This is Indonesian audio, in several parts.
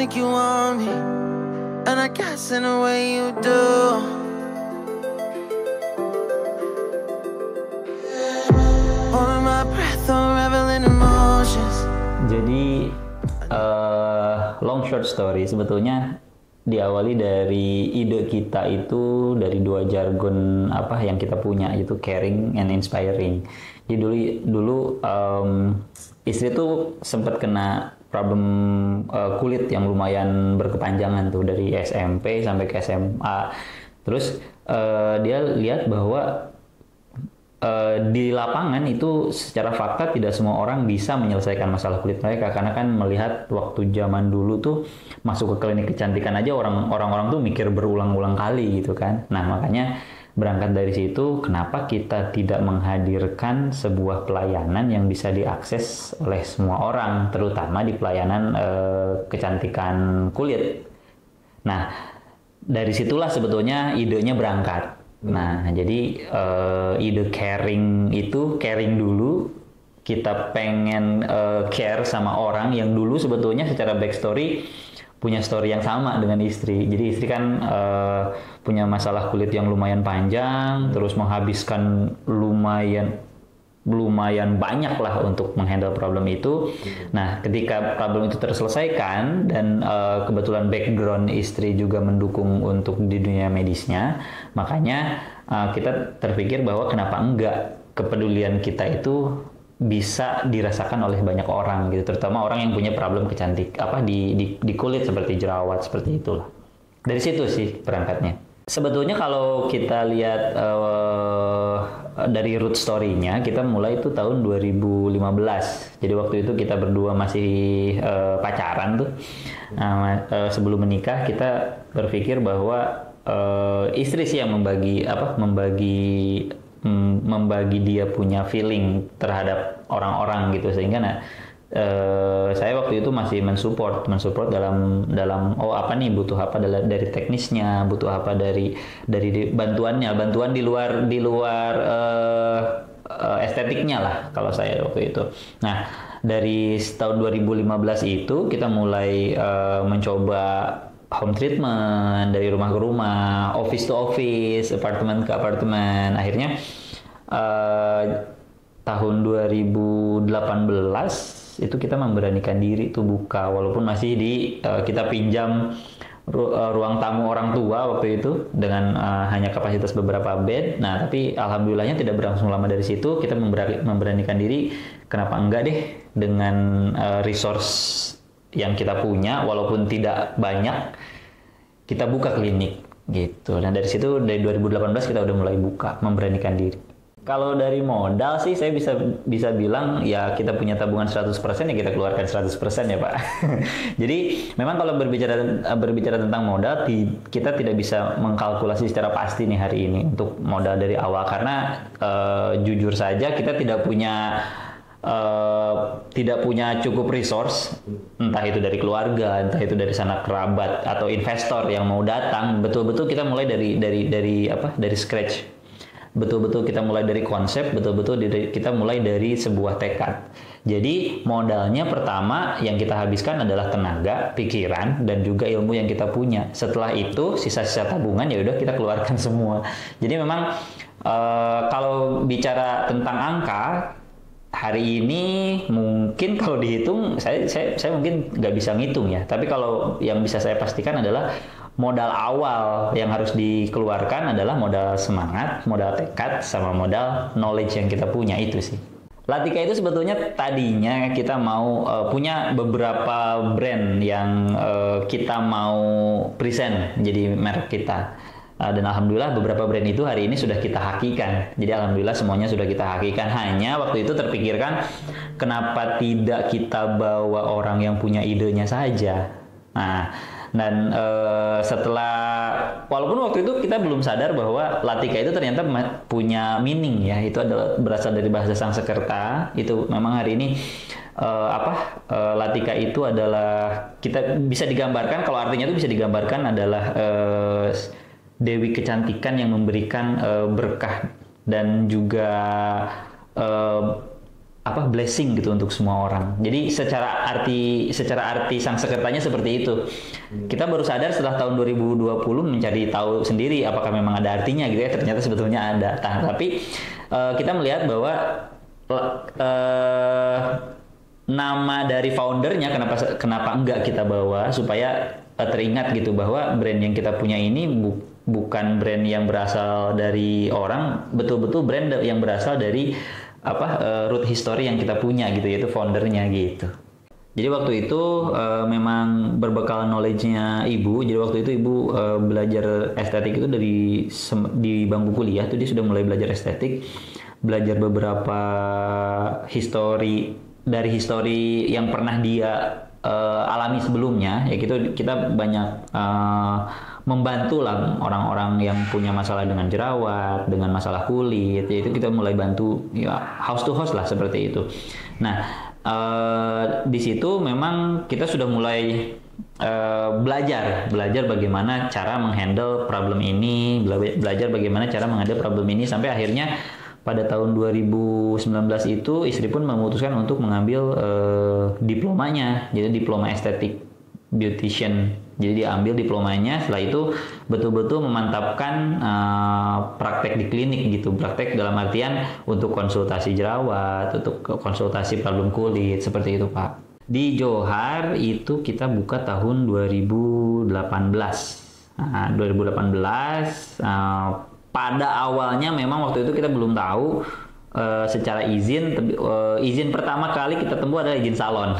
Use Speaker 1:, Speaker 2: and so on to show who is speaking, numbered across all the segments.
Speaker 1: think you want me, and I guess in a way you do. Holding my breath, unraveling emotions.
Speaker 2: Jadi long short story sebetulnya diawali dari ide kita itu dari dua jargon apa yang kita punya, yaitu caring and inspiring. Jadi dulu istri tuh sempat kena problem kulit yang lumayan berkepanjangan tuh dari SMP sampai ke SMA. Terus dia lihat bahwa di lapangan itu secara fakta tidak semua orang bisa menyelesaikan masalah kulit mereka, karena kan melihat waktu zaman dulu tuh masuk ke klinik kecantikan aja orang-orang tuh mikir berulang-ulang kali gitu kan. Nah makanya berangkat dari situ, kenapa kita tidak menghadirkan sebuah pelayanan yang bisa diakses oleh semua orang, terutama di pelayanan kecantikan kulit. Nah dari situlah sebetulnya idenya berangkat. Nah, jadi ide caring itu, caring dulu, kita pengen care sama orang yang dulu sebetulnya secara backstory punya story yang sama dengan istri. Jadi istri kan punya masalah kulit yang lumayan panjang, terus menghabiskan lumayan banyak lah untuk menghandle problem itu. Nah, ketika problem itu terselesaikan dan kebetulan background istri juga mendukung untuk di dunia medisnya, makanya kita terpikir bahwa kenapa enggak kepedulian kita itu bisa dirasakan oleh banyak orang gitu, terutama orang yang punya problem kecantik di kulit seperti jerawat seperti itulah. Dari situ sih berangkatnya. Sebetulnya kalau kita lihat dari root story-nya, kita mulai itu tahun 2015. Jadi waktu itu kita berdua masih pacaran tuh. Nah, sebelum menikah kita berpikir bahwa istri sih yang membagi dia punya feeling terhadap orang-orang gitu, sehingga saya waktu itu masih mensupport dalam apa nih, butuh apa dari teknisnya, butuh apa dari bantuan di luar estetiknya lah kalau saya waktu itu. Nah dari tahun 2015 itu kita mulai mencoba home treatment dari rumah ke rumah, office to office, apartemen ke apartemen. Akhirnya tahun 2018 itu kita memberanikan diri tuh buka, walaupun masih kita pinjam ruang tamu orang tua waktu itu dengan hanya kapasitas beberapa bed. Nah tapi alhamdulillahnya tidak berlangsung lama dari situ, kita memberanikan diri, kenapa enggak deh dengan resource yang kita punya walaupun tidak banyak, kita buka klinik gitu. Dan dari situ dari 2018 kita udah mulai buka, memberanikan diri. Kalau dari modal sih saya bisa bilang ya kita punya tabungan 100% ya kita keluarkan 100% ya Pak. Jadi memang kalau berbicara tentang modal, kita tidak bisa mengkalkulasi secara pasti nih hari ini untuk modal dari awal, karena jujur saja kita tidak punya cukup resource, entah itu dari keluarga, entah itu dari sanak kerabat atau investor yang mau datang. Betul-betul kita mulai dari scratch. Betul-betul kita mulai dari konsep, kita mulai dari sebuah tekad. Jadi modalnya pertama yang kita habiskan adalah tenaga, pikiran, dan juga ilmu yang kita punya. Setelah itu sisa-sisa tabungan ya udah kita keluarkan semua. Jadi memang kalau bicara tentang angka, hari ini mungkin kalau dihitung saya mungkin nggak bisa ngitung ya. Tapi kalau yang bisa saya pastikan adalah modal awal yang harus dikeluarkan adalah modal semangat, modal tekad, sama modal knowledge yang kita punya itu sih. Latika itu sebetulnya tadinya kita mau punya beberapa brand yang kita mau present jadi merek kita. Dan alhamdulillah beberapa brand itu hari ini sudah kita hakikan. Jadi alhamdulillah semuanya sudah kita hakikan. Hanya waktu itu terpikirkan kenapa tidak kita bawa orang yang punya idenya saja. Nah, dan setelah, walaupun waktu itu kita belum sadar bahwa Latika itu ternyata punya meaning ya, itu adalah berasal dari bahasa Sanskerta. Itu memang hari ini Latika itu adalah, kita bisa digambarkan, kalau artinya itu bisa digambarkan adalah Dewi kecantikan yang memberikan berkah dan juga blessing gitu untuk semua orang. Jadi secara arti Sangsekertanya seperti itu. Kita baru sadar setelah tahun 2020 mencari tahu sendiri apakah memang ada artinya gitu ya. Ternyata sebetulnya ada. Tapi kita melihat bahwa nama dari foundernya kenapa enggak kita bawa supaya teringat gitu bahwa brand yang kita punya ini bukan brand yang berasal dari orang, betul-betul brand yang berasal dari root history yang kita punya gitu, yaitu foundernya gitu. Jadi waktu itu memang berbekal knowledge-nya ibu. Jadi waktu itu ibu belajar estetik itu di bangku kuliah tuh dia sudah mulai belajar estetik, belajar beberapa history yang pernah dia alami sebelumnya. Ya gitu, kita banyak membantu lah orang-orang yang punya masalah dengan jerawat, dengan masalah kulit, yaitu kita mulai bantu ya house to house lah seperti itu. Nah di situ memang kita sudah mulai belajar bagaimana cara menghandle problem ini, belajar bagaimana cara menghadapi problem ini sampai akhirnya pada tahun 2019 itu istri pun memutuskan untuk mengambil diplomanya, jadi diploma estetik beautician. Jadi dia ambil diplomanya, setelah itu betul-betul memantapkan praktek di klinik gitu. Praktek dalam artian untuk konsultasi jerawat, untuk konsultasi problem kulit, seperti itu Pak. Di Johar itu kita buka tahun 2018. Nah, 2018 pada awalnya memang waktu itu kita belum tahu secara izin. Izin pertama kali kita tempuh adalah izin salon.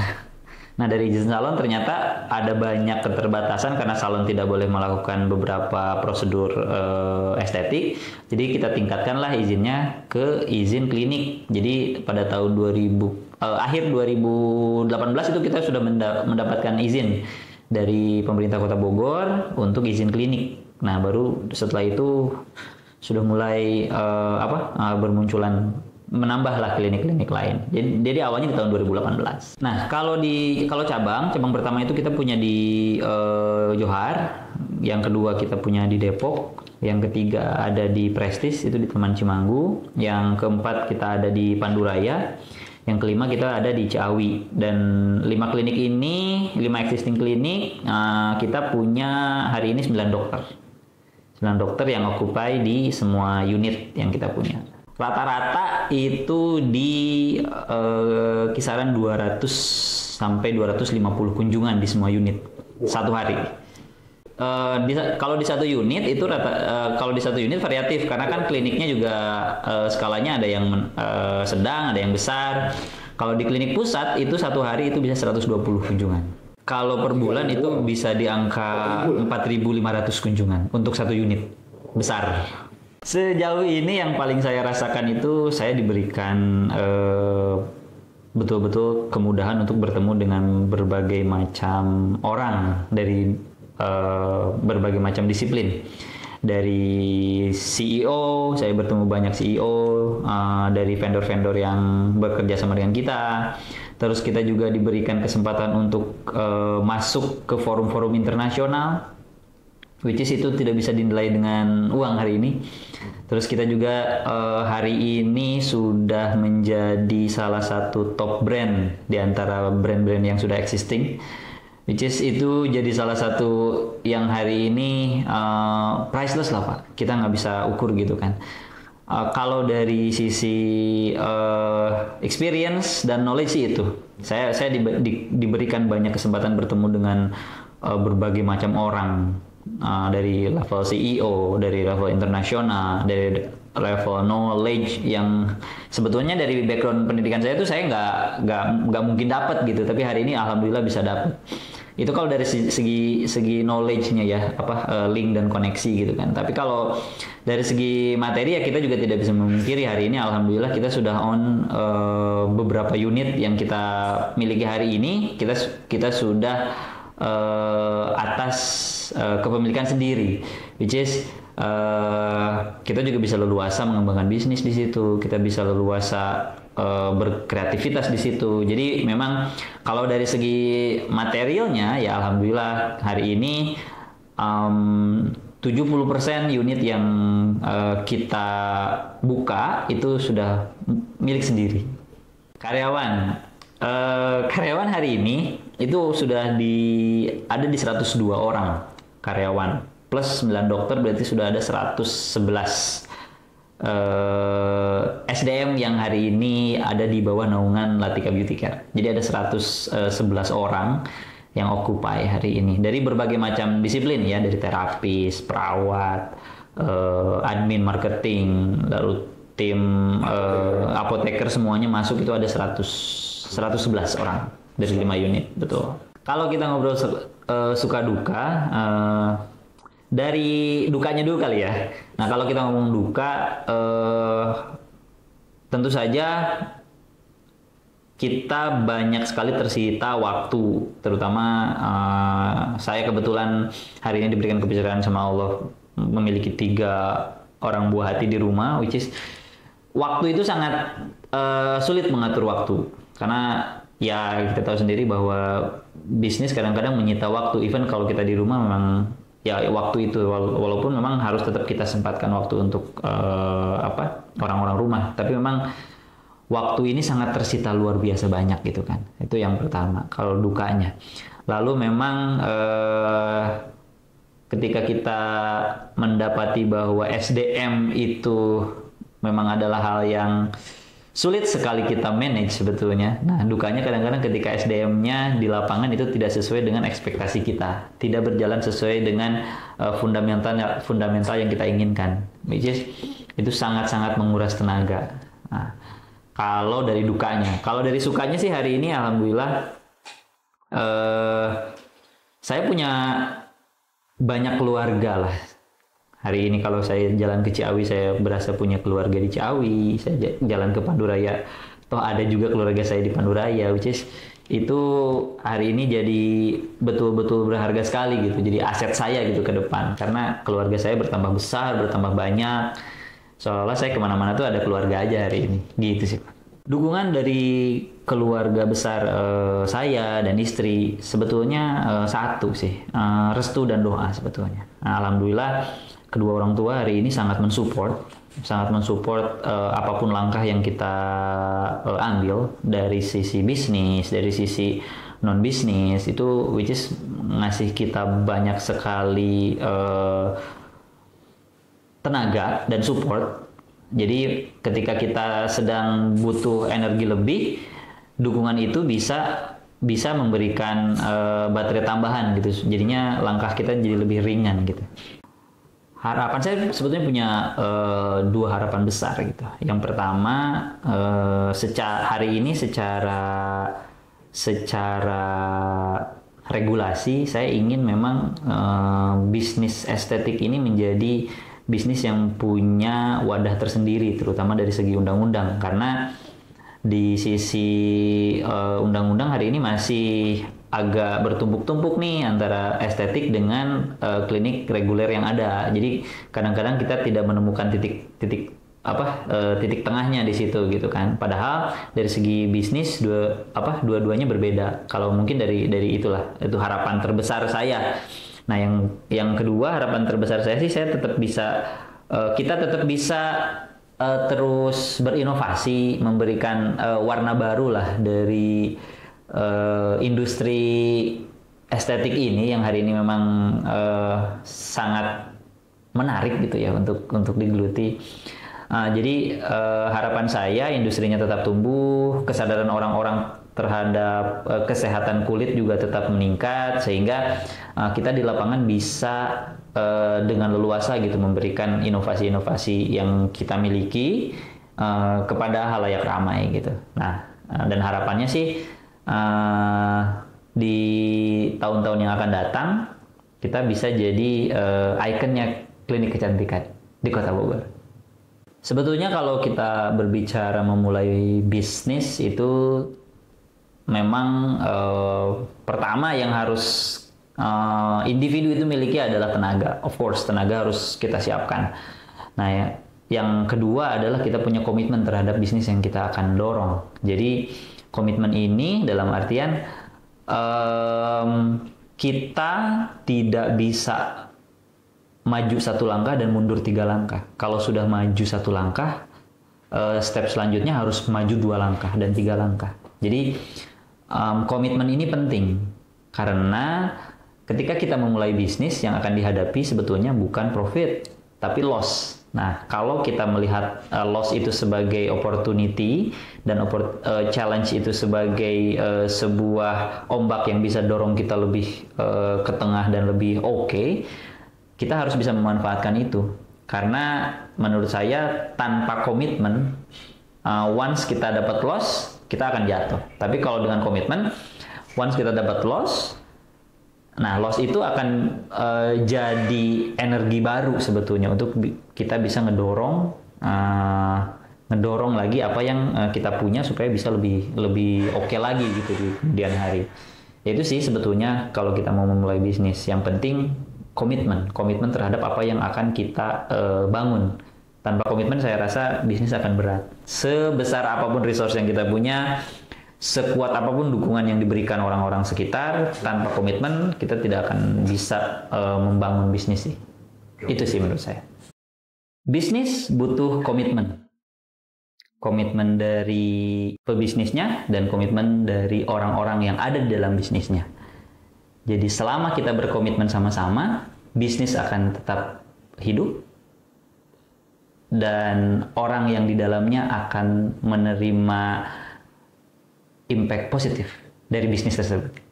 Speaker 2: Nah dari izin salon ternyata ada banyak keterbatasan karena salon tidak boleh melakukan beberapa prosedur estetik. Jadi kita tingkatkanlah izinnya ke izin klinik. Jadi pada tahun akhir 2018 itu kita sudah mendapatkan izin dari pemerintah Kota Bogor untuk izin klinik. Nah baru setelah itu sudah mulai bermunculan, menambahlah klinik-klinik lain. Jadi awalnya di tahun 2018. Nah, kalau cabang pertama itu kita punya di Johar, yang kedua kita punya di Depok, yang ketiga ada di Prestige itu di Taman Cimanggu, yang keempat kita ada di Panduraya, yang kelima kita ada di Ciawi. Dan 5 existing klinik, kita punya hari ini 9 dokter. 9 dokter yang occupy di semua unit yang kita punya. Rata-rata itu di kisaran 200 sampai 250 kunjungan di semua unit satu hari. Kalau di satu unit itu variatif karena kan kliniknya juga skalanya ada yang sedang, ada yang besar. Kalau di klinik pusat itu satu hari itu bisa 120 kunjungan. Kalau per bulan itu bisa di angka 4.500 kunjungan untuk satu unit besar. Sejauh ini yang paling saya rasakan itu saya diberikan betul-betul kemudahan untuk bertemu dengan berbagai macam orang dari berbagai macam disiplin. Dari CEO, saya bertemu banyak CEO, dari vendor-vendor yang bekerja sama dengan kita. Terus kita juga diberikan kesempatan untuk masuk ke forum-forum internasional, which is itu tidak bisa dinilai dengan uang hari ini. Terus kita juga hari ini sudah menjadi salah satu top brand di antara brand-brand yang sudah existing, which is itu jadi salah satu yang hari ini priceless lah Pak. Kita nggak bisa ukur gitu kan. Kalau dari sisi experience dan knowledge sih itu, saya diberikan banyak kesempatan bertemu dengan berbagai macam orang. Dari level CEO, dari level internasional, dari level knowledge yang sebetulnya dari background pendidikan saya itu saya nggak mungkin dapat gitu, tapi hari ini alhamdulillah bisa dapat. Itu kalau dari segi knowledge-nya ya, link dan koneksi gitu kan. Tapi kalau dari segi materi ya kita juga tidak bisa memungkiri hari ini alhamdulillah kita sudah on beberapa unit yang kita miliki hari ini, kita sudah atas kepemilikan sendiri, which is kita juga bisa leluasa mengembangkan bisnis di situ, kita bisa leluasa berkreativitas di situ. Jadi memang kalau dari segi materialnya ya alhamdulillah hari ini 70% unit yang kita buka itu sudah milik sendiri. Karyawan. Karyawan hari ini itu sudah ada di 102 orang karyawan. Plus 9 dokter berarti sudah ada 111 SDM yang hari ini ada di bawah naungan Latika Beauty Care. Jadi ada 111 orang yang occupy hari ini. Dari berbagai macam disiplin ya, dari terapis, perawat, admin marketing, lalu tim apoteker, semuanya masuk itu ada 111 orang dari 5 unit, betul. Kalau kita ngobrol suka duka, dari dukanya dulu kali ya. Nah, kalau kita ngomong duka, tentu saja kita banyak sekali tersita waktu, terutama saya kebetulan hari ini diberikan kepercayaan sama Allah memiliki 3 orang buah hati di rumah, which is waktu itu sangat sulit mengatur waktu. Karena ya kita tahu sendiri bahwa bisnis kadang-kadang menyita waktu, even kalau kita di rumah memang ya waktu itu, walaupun memang harus tetap kita sempatkan waktu untuk orang-orang rumah, tapi memang waktu ini sangat tersita luar biasa banyak gitu kan. Itu yang pertama kalau dukanya. Lalu memang ketika kita mendapati bahwa SDM itu memang adalah hal yang sulit sekali kita manage sebetulnya. Nah, dukanya kadang-kadang ketika SDM-nya di lapangan itu tidak sesuai dengan ekspektasi kita, tidak berjalan sesuai dengan fundamental yang kita inginkan, which is itu sangat-sangat menguras tenaga. Nah, kalau dari dukanya, kalau dari sukanya sih hari ini alhamdulillah saya punya banyak keluarga lah. Hari ini kalau saya jalan ke Ciawi, saya berasa punya keluarga di Ciawi. Saya jalan ke Panduraya, toh ada juga keluarga saya di Panduraya, which is itu hari ini jadi betul-betul berharga sekali gitu. Jadi aset saya gitu ke depan, karena keluarga saya bertambah besar, bertambah banyak. Seolah-olah saya kemana-mana tuh ada keluarga aja hari ini, gitu sih. Dukungan dari keluarga besar saya dan istri sebetulnya satu sih, restu dan doa sebetulnya. Nah, alhamdulillah kedua orang tua hari ini sangat mensupport apapun langkah yang kita ambil dari sisi bisnis, dari sisi non bisnis itu, which is ngasih kita banyak sekali tenaga dan support. Jadi ketika kita sedang butuh energi lebih, dukungan itu bisa memberikan baterai tambahan gitu. Jadinya langkah kita jadi lebih ringan gitu. Harapan saya sebetulnya punya 2 harapan besar gitu. Yang pertama, hari ini secara regulasi saya ingin memang bisnis estetik ini menjadi bisnis yang punya wadah tersendiri, terutama dari segi undang-undang, karena di sisi undang-undang hari ini masih agak bertumpuk-tumpuk nih antara estetik dengan klinik reguler yang ada. Jadi kadang-kadang kita tidak menemukan titik tengahnya di situ gitu kan. Padahal dari segi bisnis dua-duanya berbeda. Kalau mungkin dari itu harapan terbesar saya. Nah, yang kedua, harapan terbesar saya sih kita tetap bisa terus berinovasi, memberikan warna baru lah dari industri estetik ini yang hari ini memang sangat menarik gitu ya untuk digeluti. Jadi harapan saya industrinya tetap tumbuh, kesadaran orang-orang terhadap kesehatan kulit juga tetap meningkat, sehingga kita di lapangan bisa dengan leluasa gitu memberikan inovasi-inovasi yang kita miliki kepada halayak ramai gitu. Nah, dan harapannya sih di tahun-tahun yang akan datang kita bisa jadi ikonnya klinik kecantikan di Kota Bogor. Sebetulnya kalau kita berbicara memulai bisnis itu memang pertama yang harus individu itu miliki adalah tenaga. Of course, tenaga harus kita siapkan. Nah, yang kedua adalah kita punya komitmen terhadap bisnis yang kita akan dorong. Jadi komitmen ini dalam artian kita tidak bisa maju 1 langkah dan mundur 3 langkah. Kalau sudah maju 1 langkah, step selanjutnya harus maju 2 langkah dan 3 langkah. Jadi komitmen ini penting karena ketika kita memulai bisnis yang akan dihadapi sebetulnya bukan profit tapi loss. Nah, kalau kita melihat loss itu sebagai opportunity dan challenge itu sebagai sebuah ombak yang bisa dorong kita lebih ke tengah dan lebih oke, kita harus bisa memanfaatkan itu. Karena menurut saya tanpa komitmen, once kita dapat loss, kita akan jatuh. Tapi kalau dengan komitmen, once kita dapat loss, nah, loss itu akan jadi energi baru sebetulnya untuk kita bisa ngedorong lagi apa yang kita punya supaya bisa lebih oke lagi gitu di kemudian hari. Itu sih sebetulnya kalau kita mau memulai bisnis, yang penting komitmen terhadap apa yang akan kita bangun. Tanpa komitmen saya rasa bisnis akan berat. Sebesar apapun resource yang kita punya, sekuat apapun dukungan yang diberikan orang-orang sekitar, tanpa komitmen kita tidak akan bisa membangun bisnis sih. Itu sih menurut saya. Bisnis butuh komitmen. Komitmen dari pebisnisnya dan komitmen dari orang-orang yang ada di dalam bisnisnya. Jadi selama kita berkomitmen sama-sama, bisnis akan tetap hidup dan orang yang di dalamnya akan menerima impact positif dari bisnis tersebut.